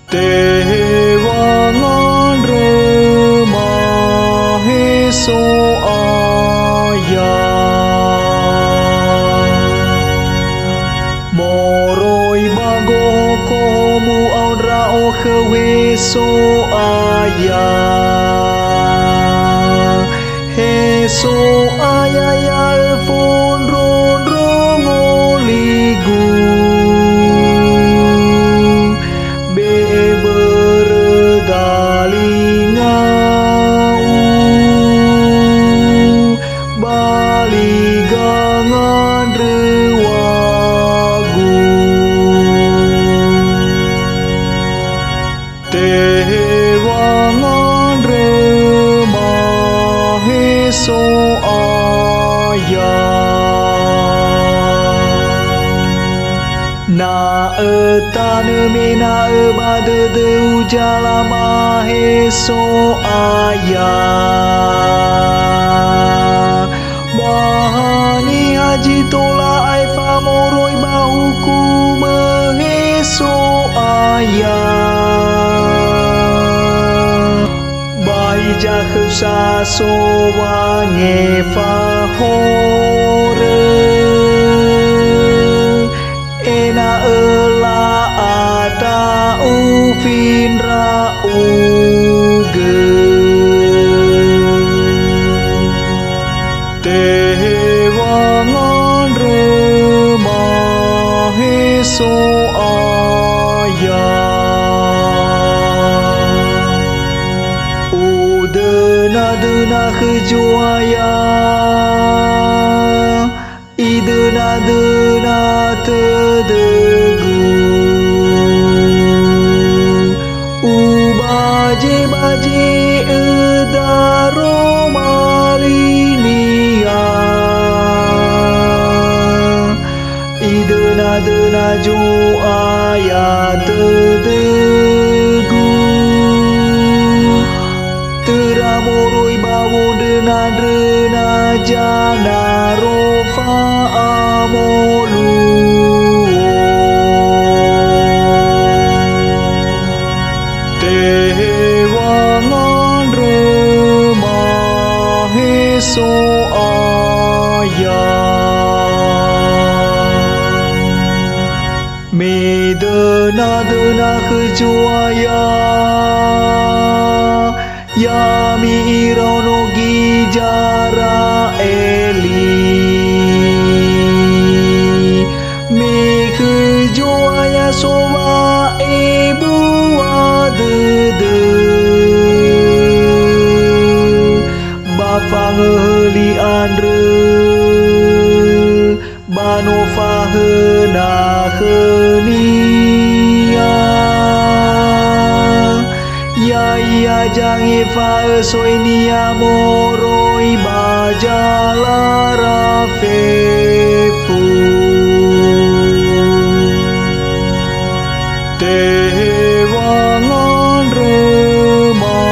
Tewangan remaheso ayah moroi bago komu audra o keweso ayah heso ayah ya fon ron rongoligu baligangan rewagu tewangan remaheso ayah na etane mena ebade de ujala maheso ayah bahani haji tola ai famoroi bahuku meheso ayah bahi jakhub saso wange fahore ena ela ata ufin rauge tewangan remaheso ayah udena-dena kejuaya idena-dena tedegu ubaje-baje edaro malinia idena-dena jo ayat tedegu teramoroi bawo dena-dena jana rofa amolu tewangan remaheso ayah medena-dena kejuaya yami irono gijara eli me kejuaya soba ibu adede bafang heli andre bano fahena khenia ya jangi fa soinia moroi bajala rafefu tewangan remaheso